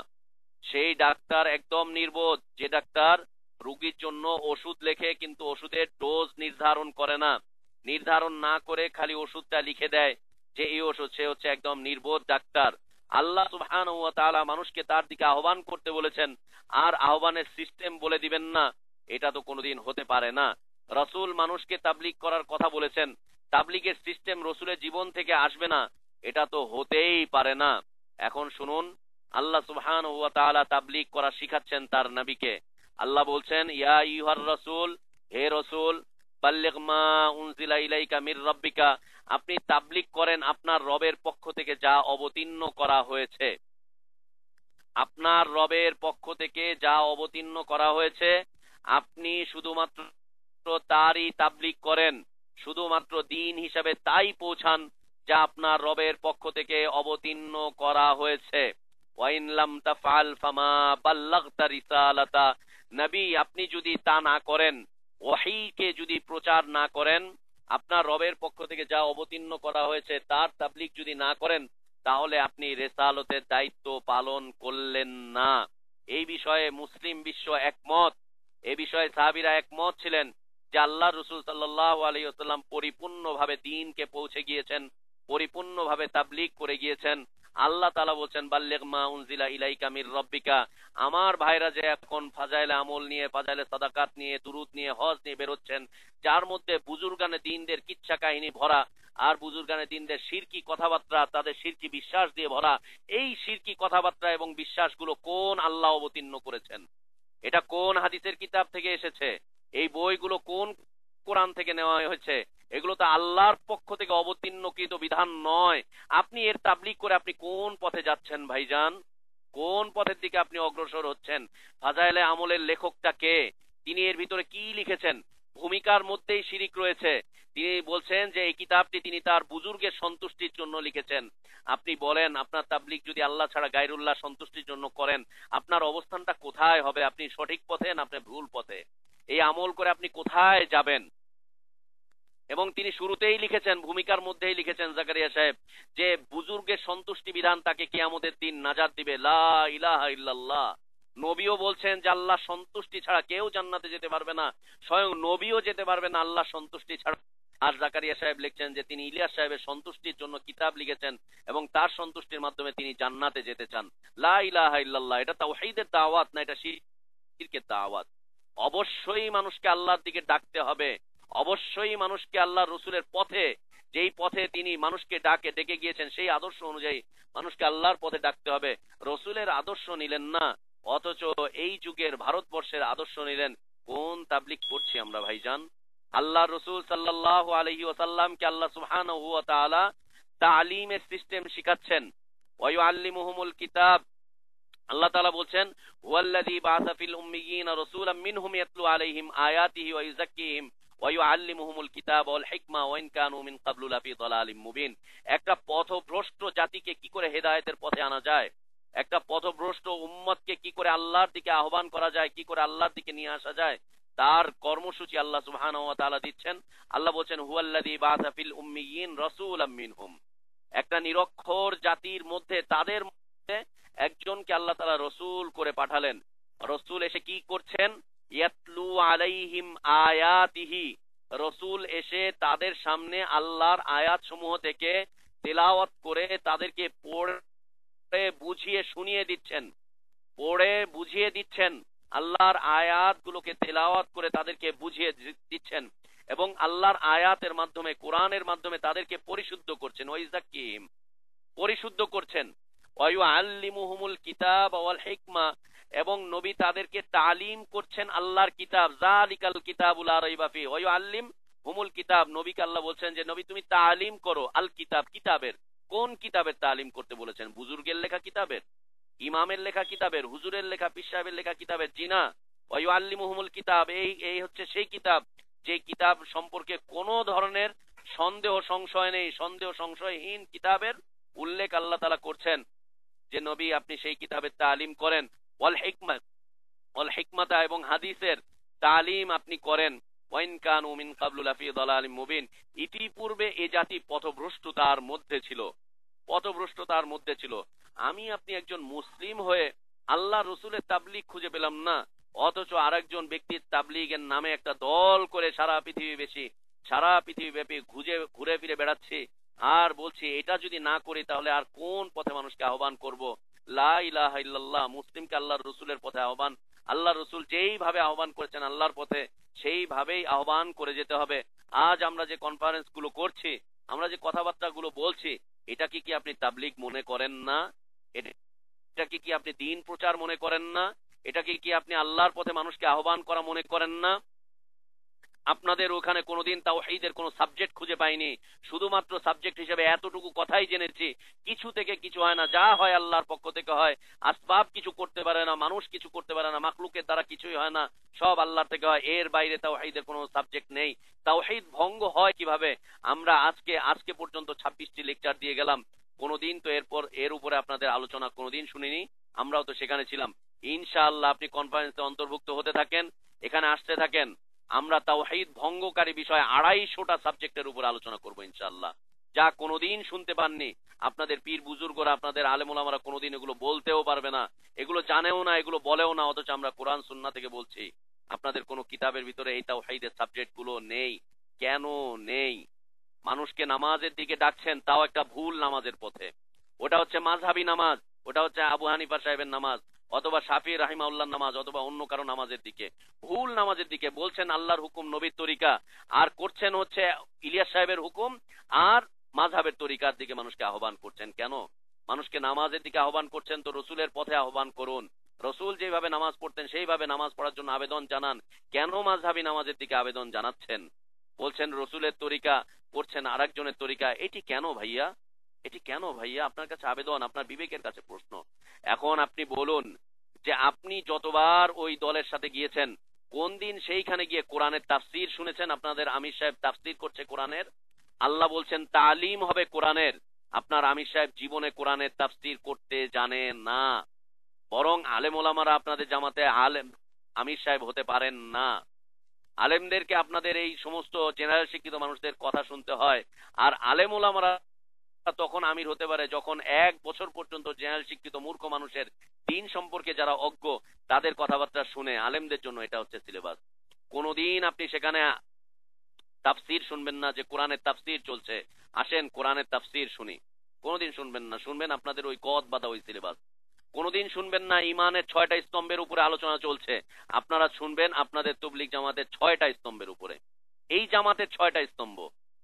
সেই ডাক্তার একদম নির্বোধ যে ডাক্তার রোগীর জন্য ওষুধ লেখে কিন্তু ওষুধের ডোজ নির্ধারণ করে না। নির্ধারণ না করে খালি ওষুধটা লিখে দেয় যে এই ওষুধ, সে হচ্ছে একদম নির্বোধ ডাক্তার। আল্লাহ সুবহানাহু ওয়া তাআলা মানুষকে তার দিকে আহ্বান করতে বলেছেন আর আহ্বানের সিস্টেম বলে দিবেন না, এটা তো কোনোদিন হতে পারে না। রাসূল মানুষকে তাবলীগ করার কথা বলেছেন, তাবলীগের সিস্টেম রাসূলের জীবন থেকে আসবে না, এটা তো হতেই পারে না। এখন শুনুন, আল্লাহ সুবহানাহু ওয়া তাআলা তাবলীগ করা শিখাচ্ছেন তার নবীকে। আল্লাহ বলছেন, ইয়া আইয়ুহার রাসূল, হে রাসূল, বাল্লিগ মা উনজিলা ইলাইকা মির রাব্বিকা, আপনি তাবলীগ করেন আপনার রবের পক্ষ থেকে যা অবতীর্ণ করা হয়েছে। আপনার রবের পক্ষ থেকে যা অবতীর্ণ করা হয়েছে আপনি শুধুমাত্র তারই তাবলীগ করেন, শুধুমাত্র দ্বীন হিসাবে তাই পৌঁছান যা আপনার রবের পক্ষ থেকে অবতীর্ণ করা হয়েছে। ওয়াইন লাম তাফআল ফামা বাল্লাগতা রিসালাতা, নবী আপনি যদি তা না করেন, ওহীকে যদি প্রচার না করেন, আপনার রবের পক্ষ থেকে যা অবতীর্ণ করা হয়েছে তার তাবলীগ যদি না করেন তাহলে আপনি রিসালতের দায়িত্ব পালন করলেন না। এই বিষয়ে মুসলিম বিশ্ব একমত। এই বিষয়ে সাহাবীরা একমত ছিলেন যে আল্লাহ রাসূল সাল্লাল্লাহু আলাইহি ওয়াসাল্লাম পরিপূর্ণভাবে দ্বীনকে পৌঁছে গিয়েছেন, পরিপূর্ণভাবে তাবলীগ করে গিয়েছেন। আল্লাহ তাআলা বলছেন বাল্লিগ মা উনজিলা ইলাইকা মির রাব্বিকা, আমার ভাইরা যে এখন ফাজাইলে আমল নিয়ে, ফাজাইলে সাদাকাত নিয়ে, দুরুদ নিয়ে, হজ নিয়ে বেরোচ্ছেন, যার মধ্যে বুজুর্গানে দিনদের কিচ্ছা কাহিনী ভরা, আর বুজুর্গানে দিনদের শিরকি কথাবার্তা, তাদের শিরকি বিশ্বাস দিয়ে ভরা, এই শিরকি কথাবার্তা এবং বিশ্বাসগুলো কোন আল্লাহ অবতীর্ণ করেছেন? এটা কোন হাদিসের কিতাব থেকে এসেছে? এই বইগুলো কোন কোরআন থেকে নেওয়া হয়েছে? এগুলো তো আল্লাহর পক্ষ থেকে অবতীর্ণকৃত বিধান নয়। আপনি এর তাবলীগ করে আপনি কোন পথে যাচ্ছেন ভাইজান? কোন পথের দিকে আপনি অগ্রসর হচ্ছেন? ফাজাইলে আমলের লেখকটা কে? তিনি এর ভিতরে কি লিখেছেন? ভূমিকার মধ্যেই শিরিক রয়েছে। তিনি বলছেন যে এই কিতাবটি তিনি তার বুজুর্গের সন্তুষ্টির জন্য লিখেছেন। আপনি বলেন, আপনার তাবলীগ যদি আল্লাহ ছাড়া গায়রুল্লাহ সন্তুষ্টির জন্য করেন, আপনার অবস্থানটা কোথায় হবে? আপনি সঠিক পথে না আপনি ভুল পথে? এই আমল করে আপনি কোথায় যাবেন? এবং তিনি শুরুতেই লিখেছেন, ভূমিকার মধ্যেই লিখেছেন জাকারিয়া সাহেব, যে বুজুর্গের সন্তুষ্টি বিধান তাকে কিয়ামতের দিন নাজাত দিবে। লা ইলাহা ইল্লাল্লাহ। নবীও বলছেন যে আল্লাহ সন্তুষ্টি ছাড়া কেউ জান্নাতে যেতে পারবে না, স্বয়ং নবীও যেতে পারবে না আল্লাহ সন্তুষ্টি ছাড়া। আর জাকারিয়া সাহেব লিখছেন যে তিনি ইলিয়াস সাহেবের সন্তুষ্টির জন্য কিতাব লিখেছেন এবং তার সন্তুষ্টির মাধ্যমে তিনি জান্নাতে যেতে চান। লা ইলাহা ইল্লাল্লাহ, এটা তাওহীদের দাওয়াত না, এটা শিরকের দাওয়াত। অবশ্যই মানুষকে আল্লাহর দিকে ডাকতে হবে, অবশ্যই মানুষকে আল্লাহ রসুলের পথে, যেই পথে তিনি মানুষকে ডেকে গিয়েছেন সেই আদর্শ অনুযায়ী মানুষকে আল্লাহর পথে ডাকতে হবে। রসুলের আদর্শ নিলেন না, অথচ এই যুগের ভারতবর্ষের আদর্শ নিলেন। কোন তাবলীগ করছি আমরা ভাইজান? আল্লাহ রসুল সাল্লাল্লাহু আলাইহি ওয়াসাল্লামকে আল্লাহ সুবহানাহু ওয়া তাআলা তালিমের সিস্টেম শিখাচ্ছেন। ওয়া ইউআল্লিমুহুমুল কিতাব, আল্লাহ তাআলা বলছেন হুয়াল্লাযী বাআসা ফিল উম্মিয়িনা রাসূলাম মিনহুম ইয়াতলু আলাইহিম আয়াতিহি ওয়া ইউযাক্কিহিম ওয়া ইউআল্লিমুহুমুল কিতাবা ওয়াল হিকমা ওয়া ইন কানু মিন ক্বাবলু লাফি যালালিম মুবিন। একটা পথভ্রষ্ট জাতিকে কি করে হেদায়েতের পথে আনা যায়, একটা পথভ্রষ্ট উম্মতকে কি করে আল্লাহর দিকে আহ্বান করা যায়, কি করে আল্লাহর দিকে নিয়ে আসা যায়, তার কর্মসূচি আল্লাহ সুবহানাহু ওয়া তাআলা দিচ্ছেন। আল্লাহ বলছেন হুয়াল্লাযী বাআসা ফিল উম্মিয়িন রাসূলাম মিনহুম, একটা নিরক্ষর জাতির মধ্যে, তাদের মধ্যে একজনকে আল্লাহ তাআলা রসুল করে পাঠালেন। রসুল এসে কি করছেন? ইয়াতলু আলাইহিম আয়াতিহি, রসুল এসে তাদের সামনে আল্লাহর আয়াত সমূহ থেকে তেলাওয়াত করে তাদেরকে পড়ে বুঝিয়ে শুনিয়ে দিচ্ছেন, পড়ে বুঝিয়ে দিচ্ছেন। আল্লাহর আয়াতগুলোকে তেলাওয়াত করে তাদেরকে বুঝিয়ে দিচ্ছেন এবং আল্লাহর আয়াতের মাধ্যমে, কোরআনের মাধ্যমে তাদেরকে পরিশুদ্ধ করছেন। ওয়াইযাক্কিহিম, পরিশুদ্ধ করছেন। ওয়া ইউআল্লিমুহুমুল কিতাব ওয়াল হিকমা, এবং নবী তাদেরকে তালিম করছেন আল্লাহর কিতাব। যালিকাল কিতাবুল লা রাইবা ফিহি ওয়া ইউআল্লিমুহুমুল কিতাব, নবীকে আল্লাহ বলছেন যে নবী তুমি তালিম করো আল কিতাব, কিতাবের। কোন কিতাবের তালিম করতে বলেছেন? বুজুর্গের লেখা কিতাবের, ইমামের লেখা কিতাবের, হুজুরের লেখা, পীর সাহেবের লেখা কিতাবের? জিনা। ওয়া ইউআল্লিমুহুমুল কিতাব, এই হচ্ছে সেই কিতাব যে কিতাব সম্পর্কে কোনো ধরনের সন্দেহ সংশয় নেই, সন্দেহ সংশয়হীন কিতাবের উল্লেখ আল্লাহ তাআলা করছেন যে নবী আপনি সেই কিতাবের তালিম করেন। ওয়াল হিকমাতা, এবং হাদিসের তালিম আপনি করেন। ওয়া ইন কানু মিন ক্বাবলু লাফি যালালিম মুবিন, ইতিপূর্বে এ জাতি পথভ্রষ্টতার মধ্যে ছিল, পথভ্রষ্টতার মধ্যে ছিল। আমি আপনি একজন মুসলিম হয়ে আল্লাহ রসুলের তাবলীগ খুঁজে পেলাম না, অথচ আরেকজন ব্যক্তির তাবলীগের নামে একটা দল করে সারা পৃথিবী ব্যাপী ঘুরে ফিরে বেড়াচ্ছি আর বলছি এটা যদি না করি তাহলে আর কোন পথে মানুষকে আহ্বান করব? লা ইলাহা ইল্লাল্লাহ, মুসলিমকে আল্লাহর রসুলের পথে আহ্বান। আল্লাহ রসুল যেইভাবে আহ্বান করেছেন আল্লাহর পথে, সেইভাবেই আহ্বান করে যেতে হবে। আজ আমরা যে কনফারেন্স গুলো করছি, আমরা যে কথাবার্তা গুলো বলছি, এটা কি আপনি তাবলীগ মনে করেন না? এটা কি আপনি দ্বীন প্রচার মনে করেন না? এটা কি আপনি আল্লাহর পথে মানুষকে আহ্বান করা মনে করেন না? আপনাদের ওখানে কোনোদিন তাওহীদের কোনো সাবজেক্ট খুঁজে পাইনি, শুধুমাত্র সাবজেক্ট হিসেবে এতটুকু কথাই জেনেছি, কিছু থেকে কিছু হয় না, যা হয় আল্লাহর পক্ষ থেকে হয়। আসবাব কিছু করতে পারে না, মানুষ কিছু করতে পারে না, মাখলুকের দ্বারা কিছুই হয় না, সব আল্লাহর থেকে হয়। এর বাইরে তাওহীদের কোনো সাবজেক্ট নেই। তাওহীদ ভঙ্গ হয় কিভাবে? আমরা আজকে পর্যন্ত 26টি লেকচার দিয়ে গেলাম, কোনোদিন তো এর উপরে আপনাদের আলোচনা কোনোদিন শুনিনি। আমরাও তো সেখানে ছিলাম। ইনশাআল্লাহ আপনি কনফারেন্সে অন্তর্ভুক্ত হতে থাকেন, এখানে আসতে থাকেন, আমরা তাওহীদ ভঙ্গকারী বিষয় 250টা সাবজেক্টের উপর আলোচনা করব ইনশাআল্লাহ, যা কোনোদিন শুনতে পাননি। আপনাদের পীর বুজুর্গরা, আপনাদের আলেম ওলামারা কোনোদিন এগুলো বলতেও পারবে না, এগুলো জানেও না, এগুলো বলেও না, অথচ আমরা কোরআন সুন্নাহ থেকে বলছি। আপনাদের কোনো কিতাবের ভিতরে এই তাওহীদের সাবজেক্ট গুলো নেই। কেন নেই? মানুষকে নামাজের দিকে ডাকছেন, তাও একটা ভুল নামাজের পথে। ওটা হচ্ছে মাযহাবী নামাজ, ওটা হচ্ছে আবু হানিফা সাহেবের নামাজ অথবা শাফি রাহিমাউল্লাহর নামাজ অথবা অন্য কারো নামাজের দিকে, ভুল নামাজের দিকে। বলছেন আল্লাহর হুকুম নবীর তরিকা, আর করছেন হচ্ছে ইলিয়াস সাহেবের হুকুম আর মাযহাবের তরিকার দিকে মানুষকে আহ্বান করছেন। কেন? মানুষকে নামাজের দিকে আহ্বান করছেন তো রসুলের পথে আহ্বান করুন। রসুল যেভাবে নামাজ পড়তেন সেইভাবে নামাজ পড়ার জন্য আবেদন জানান। কেন মাযহাবী নামাজের দিকে আবেদন জানাচ্ছেন? বলছেন রসুলের তরিকা, করছেন আরেকজনের তরিকা। এটি কেন ভাইয়া? এটি কেন ভাইয়া? আপনার কাছে আবেদন, আপনার বিবেকের কাছে প্রশ্ন। এখন আপনি বলুন যে আপনি যতবার ওই দলের সাথে গিয়েছেন, কোন দিন সেইখানে গিয়ে কোরআনের তাফসীর শুনেছেন? আপনাদের আমির সাহেব তাফসীর করছে কোরআনের, আল্লাহ বলছেন তালিম হবে কোরআনের। আপনার আমির সাহেব জীবনে কোরআনের তাফসীর করতে জানেন না, বরং আলেম ওলামারা আপনাদের জামাতে আলেম আমির সাহেব হতে পারেন না। আলেমদেরকে আপনাদের এই সমস্ত জেনারেল শিক্ষিত মানুষদের কথা শুনতে হয়, আর আলেম ওলামারা তখন আমির হতে পারে যখন 1 বছর পর্যন্ত জেনারেল শিক্ষিত মূর্খ মানুষের দিন সম্পর্কে যারা অজ্ঞ তাদের কথাবার্তা শুনে। আলেমদের জন্য এটা হচ্ছে সিলেবাস। কোনদিন আপনি সেখানে তাফসীর শুনবেন না যে কোরআনের তাফসীর চলছে, আসেন কোরআনের তাফসীর শুনি। কোনদিন শুনবেন না। শুনবেন আপনাদের ওই কদ বাঁধা ওই সিলেবাস। কোনদিন শুনবেন না ইমানের 6টা স্তম্ভের উপরে আলোচনা চলছে, আপনারা শুনবেন আপনাদের তাবলীগ জামাতের 6টা স্তম্ভের উপরে। এই জামাতের 6টা স্তম্ভ,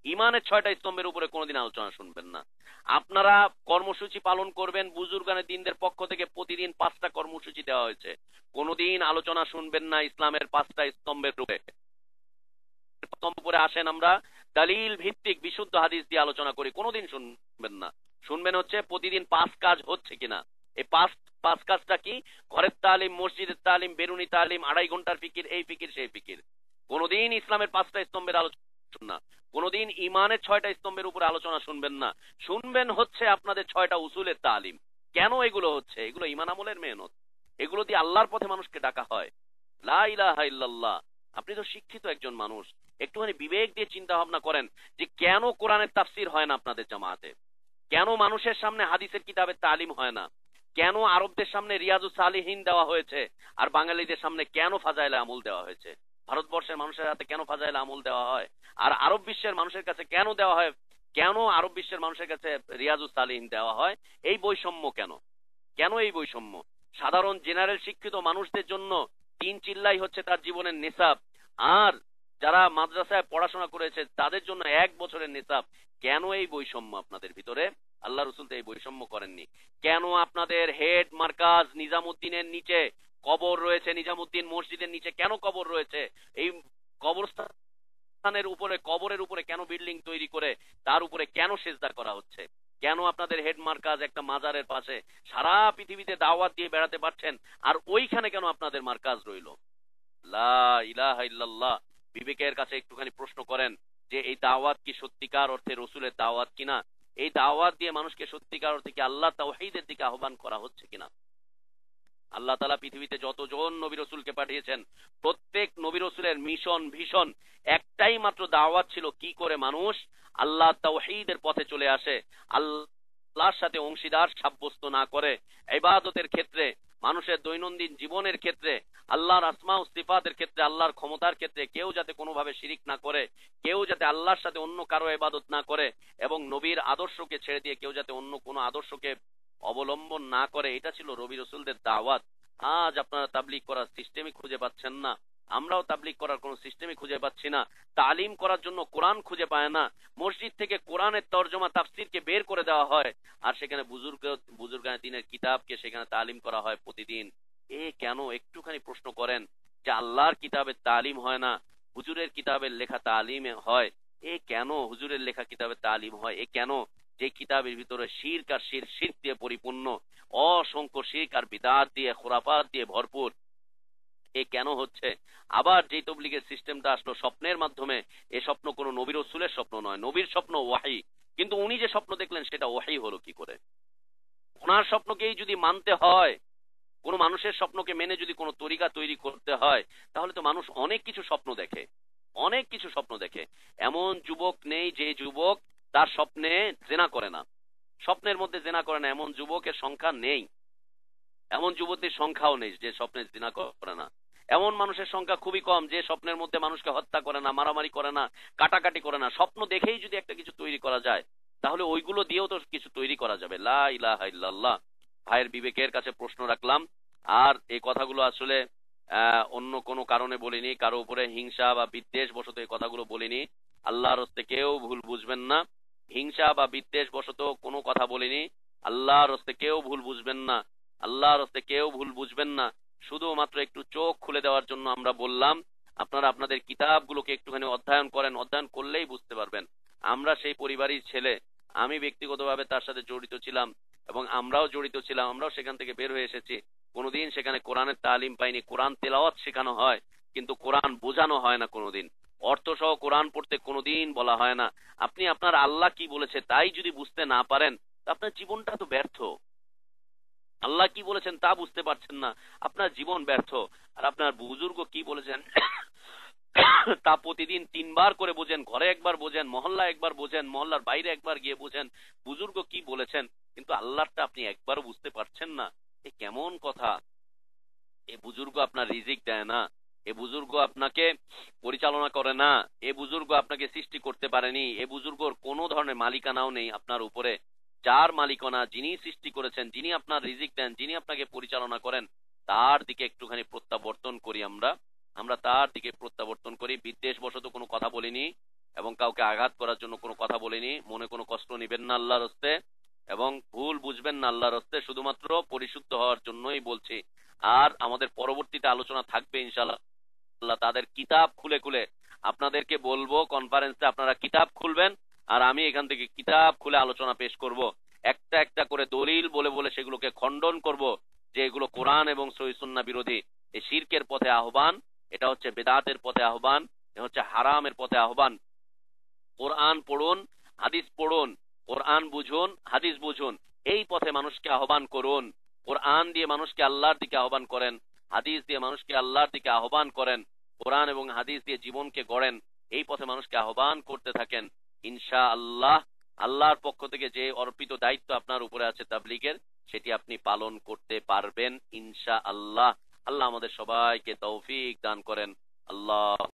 ইমানের 6টা স্তম্ভের উপরে কোনোদিন আলোচনা শুনবেন না। আপনারা কর্মসূচি পালন করবেন, বুজুর্গানে দিনদের পক্ষ থেকে প্রতিদিন 5টা কর্মসূচি দেওয়া হয়েছে। কোনোদিন আলোচনা শুনবেন না ইসলামের 5টা স্তম্ভের উপরে। স্তম্ভে আসেন আমরা দলিল ভিত্তিক বিশুদ্ধ হাদিস দিয়ে আলোচনা করি, কোনোদিন শুনবেন না। শুনবেন হচ্ছে প্রতিদিন 5 কাজ হচ্ছে কিনা। এই পাঁচ কাজটা কি? ঘরের তালিম, মসজিদের তালিম, বেরুনি তালিম, 2.5 ঘন্টার ফিকির, এই ফিকির সেই ফিকির। কোনোদিন ইসলামের 5টা স্তম্ভের আলোচনা না, কোনোদিন ইমানের 6টা স্তম্ভের উপরে আলোচনা শুনবেন না। শুনবেন হচ্ছে আপনাদের 6টা উসুলের তালিম। কেন এগুলো হচ্ছে? এগুলো ইমান আমলের মেহনত, এগুলো দিয়ে আল্লাহর পথে মানুষকে ডাকা হয়। লা ইলাহা ইল্লাল্লাহ। আপনি তো শিক্ষিত একজন মানুষ, একটুখানি বিবেক দিয়ে চিন্তা ভাবনা করেন যে কেন কোরআনের তাফসীর হয় না আপনাদের জামাতে, কেন মানুষের সামনে হাদিসের কিতাবের তালিম হয় না, কেন আরবদের সামনে রিয়াজুস সালিহিন দেওয়া হয়েছে আর বাঙালিদের সামনে কেন ফাজাইলে আমল দেওয়া হয়েছে? ভারতবর্ষের মানুষের হাতে কেন ফাজাইলে আমল দেওয়া হয় আর আরব বিশ্বের মানুষের কাছে কেন দেওয়া হয়? কেন আরব বিশ্বের মানুষের কাছে রিয়াজুস সালিহিন দেওয়া হয়? এই বৈষম্য কেন? কেন এই বৈষম্য? সাধারণ জেনারেল শিক্ষিত মানুষদের জন্য 3 চিল্লাই হচ্ছে তার জীবনের নিসাব, আর যারা মাদ্রাসায় পড়াশোনা করেছে তাদের জন্য 1 বছরের নিসাব। কেন এই বৈষম্য আপনাদের ভিতরে? আল্লাহ রসুল তো এই বৈষম্য করেননি। কেন আপনাদের হেড মার্কাজ নিজামুদ্দিনের নিচে কবর রয়েছে? নিজামুদ্দিন মসজিদের নিচে কেন কবর রয়েছে? এই কবরস্থানের উপরে, কবরের উপরে কেন বিল্ডিং তৈরি করে তার উপরে কেন সেজদা করা হচ্ছে? কেন আপনাদের হেড মার্কাজ একটা মাজারের পাশে? সারা পৃথিবীতে দাওয়াত দিয়ে বেড়াতে পারছেন, আর ওইখানে কেন আপনাদের মার্কাজ রইল? লা ইলাহা ইল্লাল্লাহ। বিবেকের কাছে একটুখানি প্রশ্ন করেন যে এই দাওয়াত কি সত্যিকার অর্থে রসুলের দাওয়াত কিনা? এই দাওয়াত দিয়ে মানুষকে সত্যিকার অর্থে কি আল্লাহ তাওহীদের দিকে আহ্বান করা হচ্ছে কিনা? আল্লাহ তাআলা পৃথিবীতে যতজন নবী রসুলকে পাঠিয়েছেন, প্রত্যেক নবী রসুলের মিশন ভীষণ একটাই মাত্র দাওয়াত ছিল, কি করে মানুষ আল্লাহ তাওহীদের পথে চলে আসে, আল্লাহর সাথে অংশীদার সাব্যস্ত না করে, ইবাদতের ক্ষেত্রে, মানুষের দৈনন্দিন জীবনের ক্ষেত্রে, আল্লাহর আসমা ও সিফাতের ক্ষেত্রে, আল্লাহর ক্ষমতার ক্ষেত্রে কেউ যাতে কোনোভাবে শিরিক না করে, কেউ যাতে আল্লাহর সাথে অন্য কারো ইবাদত না করে, এবং নবীর আদর্শকে ছেড়ে দিয়ে কেউ যাতে অন্য কোনো আদর্শকে অবলম্বন না করে, এটা ছিল নবী রাসূলদের দাওয়াত। আজ আপনারা তাবলীগ করার সিস্টেমই খুঁজে পাচ্ছেন না, আমরাও তাবলীগ করার কোনো সিস্টেমই খুঁজে পাচ্ছি না। তালিম করার জন্য কোরআন খুঁজে পায় না, মসজিদ থেকে কোরআনের তরজমা তাফসীরকে বের করে দেওয়া হয়, আর সেখানে বুজুর্গানে দিনের কিতাবকে সেখানে তালিম করা হয় প্রতিদিন। এ কেন? একটুখানি প্রশ্ন করেন যে আল্লাহর কিতাবের তালিম হয় না, হুজুরের কিতাবের লেখা তালিম হয়। এ কেন হুজুরের লেখা কিতাবের তালিম হয়? এ কেন? যে কিতাবের ভিতরে শিরক আর শিরক দিয়ে পরিপূর্ণ, অসংখ্য শিরক আর বিদআত দিয়ে, খুরাফাত দিয়ে ভরপুর। এ কেন হচ্ছে? আবার যে তাবলীগের সিস্টেমটা আসলো স্বপ্নের মাধ্যমে, এ স্বপ্ন কোনো নবী রাসূলের স্বপ্ন নয়, নবীর স্বপ্ন ওয়াহী, কিন্তু উনি যে স্বপ্ন দেখলেন সেটা ওয়াহী হলো কি করে? ওনার স্বপ্নকেই যদি মানতে হয়, কোন মানুষের স্বপ্নকে মেনে যদি কোনো তরিকা তৈরি করতে হয়, তাহলে তো মানুষ অনেক কিছু স্বপ্ন দেখে, অনেক কিছু স্বপ্ন দেখে। এমন যুবক নেই যে যুবক তার স্বপ্নে জেনা করে না, স্বপ্নের মধ্যে জেনা করে না, এমন যুবকের সংখ্যা নেই। এমন যুবতীর সংখ্যাও নেই যে স্বপ্নে জেনা করে না। এমন মানুষের সংখ্যা খুবই কম যে স্বপ্নের মধ্যে মানুষকে হত্যা করে না, মারামারি করে না, কাটাকাটি করে না। স্বপ্ন দেখেই যদি একটা কিছু তৈরি করা যায়, তাহলে ওইগুলো দিয়েও তো কিছু তৈরি করা যাবে। লা ইলাহা ইল্লাল্লাহ। ভাইয়ের বিবেকের কাছে প্রশ্ন রাখলাম। আর এই কথাগুলো আসলে অন্য কোনো কারণে বলিনি, কারো উপরে হিংসা বা বিদ্বেষ বশত এই কথাগুলো বলিনি। আল্লাহর হস্তে কেউ ভুল বুঝবেন না, হিংসা বা বিদ্বেষ বশত কোনো কথা বলিনি। আল্লাহর হস্তে কেউ ভুল বুঝবেন না, আল্লাহর হস্তে কেউ ভুল বুঝবেন না। শুধুমাত্র একটু চোখ খুলে দেওয়ার জন্য আমরা বললাম। আপনারা আপনাদের কিতাবগুলোকে একটুখানি অধ্যয়ন করেন, অধ্যয়ন করলেই বুঝতে পারবেন। আমরা সেই পরিবারের ছেলে, আমি ব্যক্তিগতভাবে তার সাথে জড়িত ছিলাম এবং আমরাও জড়িত ছিলাম, আমরাও সেখান থেকে বের হয়ে এসেছি। কোনোদিন সেখানে কোরআনের তালিম পাইনি। কোরআন তেলাওয়াত শেখানো হয় কিন্তু কোরআন বোঝানো হয় না কোনোদিন। অর্থ সহ কোরআন পড়তে কোনোদিন বলা হয় না। আপনি আপনার আল্লাহ কি বলেছে তাই যদি বুঝতে না পারেন, আপনার জীবনটা তো ব্যর্থ। আল্লাহ কি বলেছেন তা বুঝতে পারছেন না, আপনার জীবন ব্যর্থ। আর আপনার বুজুর্গ কি বলেছেন তা প্রতিদিন 3 বার করে বোঝেন, ঘরে একবার বোঝেন, মহল্লা একবার বোঝেন, মহল্লার বাইরে একবার গিয়ে বোঝেন বুজুর্গ কি বলেছেন, কিন্তু আল্লাহটা আপনি একবারও বুঝতে পারছেন না। এ কেমন কথা? এ বুজুর্গ আপনার রিজিক দেয় না, এ বুজুর্গ আপনাকে পরিচালনা করে না, এ বুজুর্গ আপনাকে সৃষ্টি করতে পারেনি, এ বুজুর্গর কোনো ধরনের মালিকানাও নেই আপনার উপরে। যার মালিকানা, যিনি সৃষ্টি করেছেন, যিনি আপনার রিজিক দেন, যিনি আপনাকে পরিচালনা করেন, তার দিকে একটুখানি প্রত্যাবর্তন করি। আমরা তার দিকে প্রত্যাবর্তন করি। বিদ্বেষ বশত কোনো কথা বলিনি এবং কাউকে আঘাত করার জন্য কোনো কথা বলিনি। মনে কোনো কষ্ট নিবেন না আল্লাহর হস্তে এবং ভুল বুঝবেন না আল্লাহর হস্তে, শুধুমাত্র পরিশুদ্ধ হওয়ার জন্যই বলছি। আর আমাদের পরবর্তীতে আলোচনা থাকবে ইনশাআল্লাহ। তাদের কিতাব খুলে খুলে আপনাদেরকে বলবো, কনফারেন্সে আপনারা কিতাব খুলবেন আর আমি এখান থেকে কিতাব খুলে আলোচনা পেশ করব। একটা একটা করে দলিল বলে বলে সেগুলোকে খণ্ডন করব যে এগুলো কোরআন এবং সহিহ সুন্নাহ বিরোধী। এই শিরকের পথে আহ্বান, এটা হচ্ছে বেদাতের পথে আহ্বান, এটা হচ্ছে হারামের পথে আহ্বান। কোরআন পড়ুন, হাদিস পড়ুন, কোরআন বুঝুন, হাদিস বুঝুন, এই পথে মানুষকে আহ্বান করুন। কোরআন দিয়ে মানুষকে আল্লাহর দিকে আহ্বান করেন, হাদিস দিয়ে মানুষকে আল্লাহর দিকে আহ্বান করেন, কোরআন এবং হাদিস দিয়ে জীবনকে গড়েন। এই পথে মানুষকে আহ্বান করতে থাকেন। ইনশাআল্লাহ আল্লাহর পক্ষ থেকে যে অর্পিত দায়িত্ব আপনার উপরে আছে তাবলীগের, সেটি আপনি পালন করতে পারবেন ইনশাআল্লাহ। আল্লাহ আমাদের সবাইকে তৌফিক দান করেন। আল্লাহ